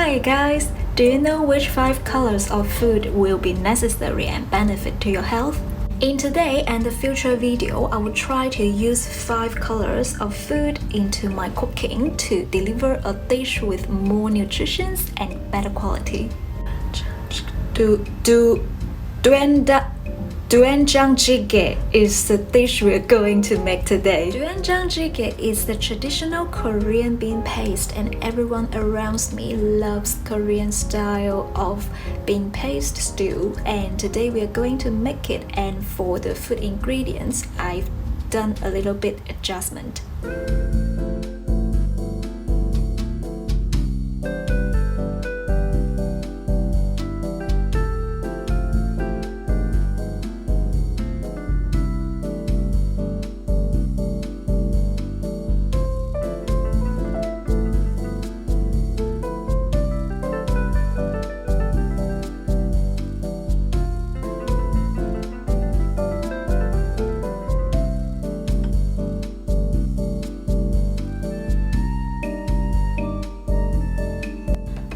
Hi guys! Do you know which 5 colors of food will be necessary and benefit to your health? In today and the future video, I will try to use 5 colors of food into my cooking to deliver a dish with more nutrition and better quality. Doenjangjjigae is the dish we're going to make today. Doenjangjjigae is the traditional Korean bean paste, and everyone around me loves Korean style of bean paste stew, and today we are going to make it. And for the food ingredients, I've done a little bit adjustment.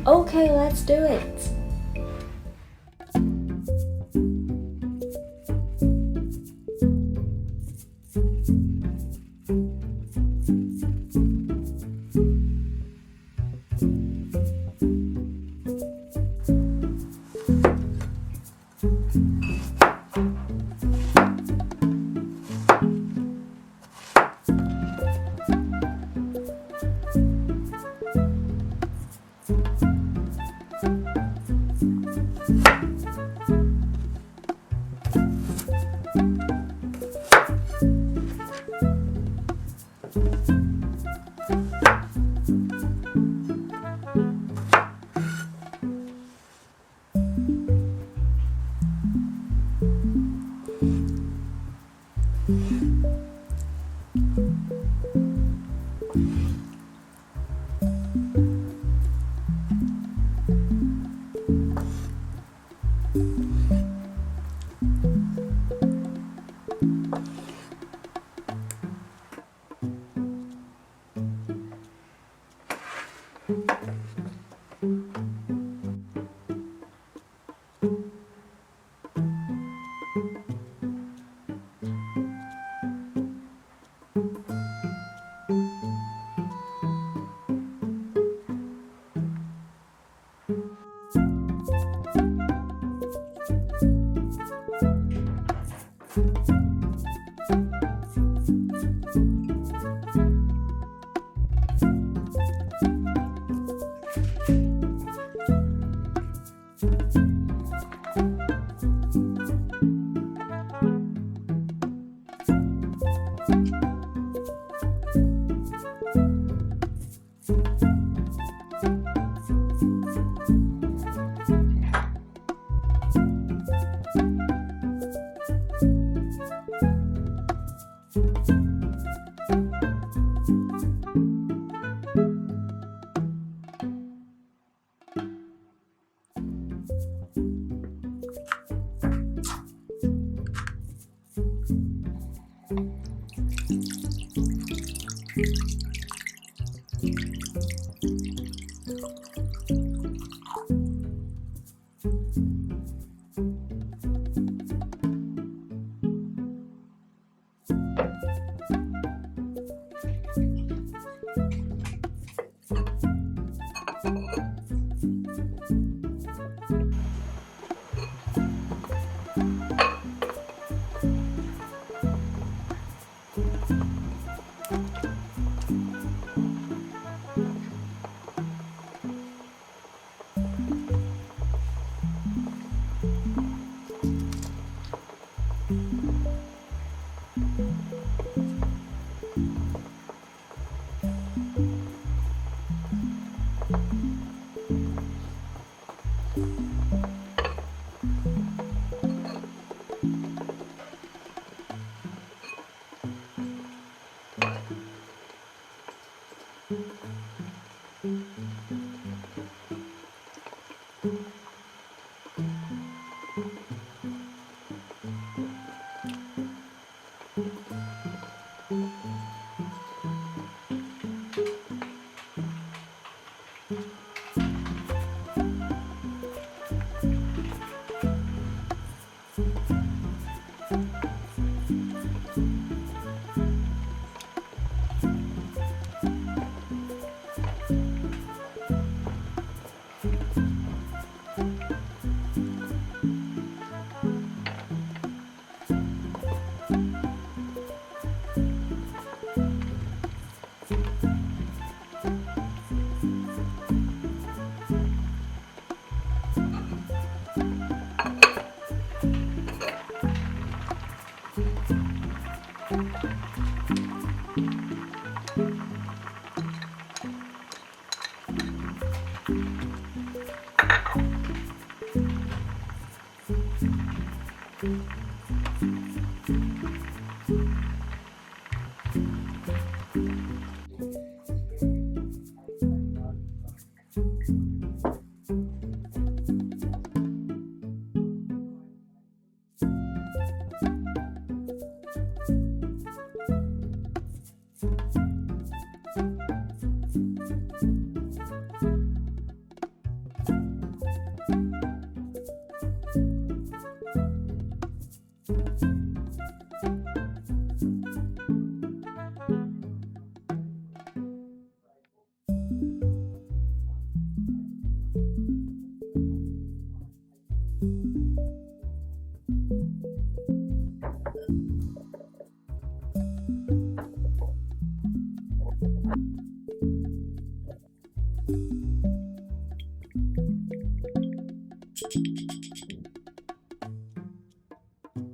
Okay, let's do it.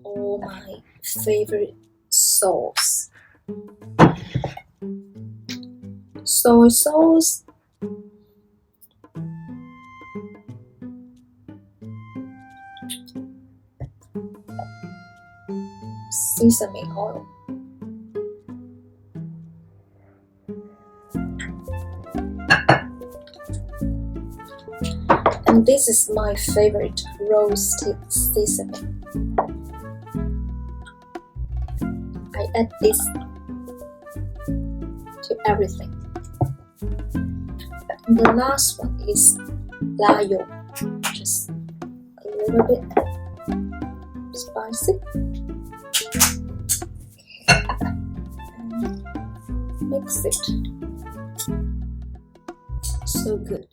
Oh, my favorite sauce. Soy sauce. Sesame oil. And this is my favorite, roasted sesame. I add this to everything. And the last one is layo, just a little bit spicy. And mix it. So good.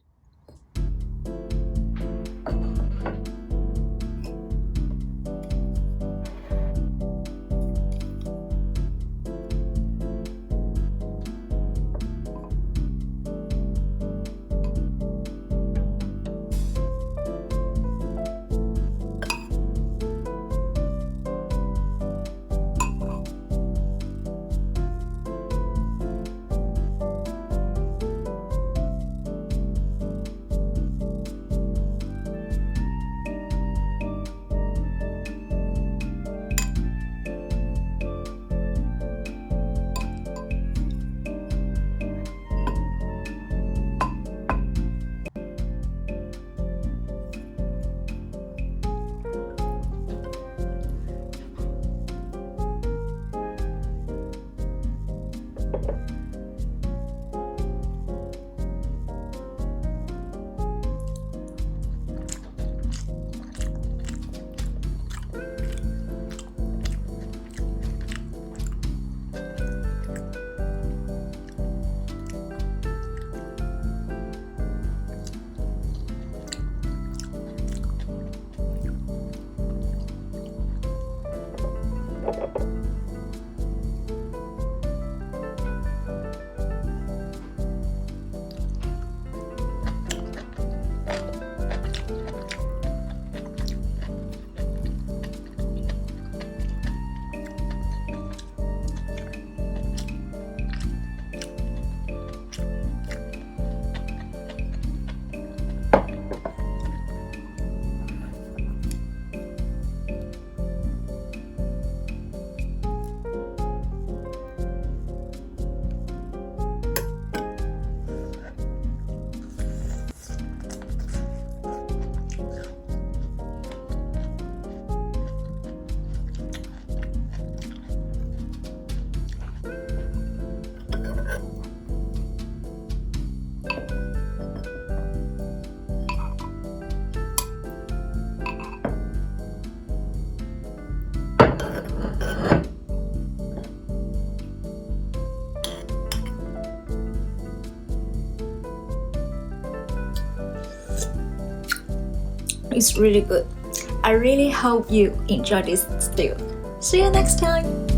It's really good. I really hope you enjoy this stew. See you next time.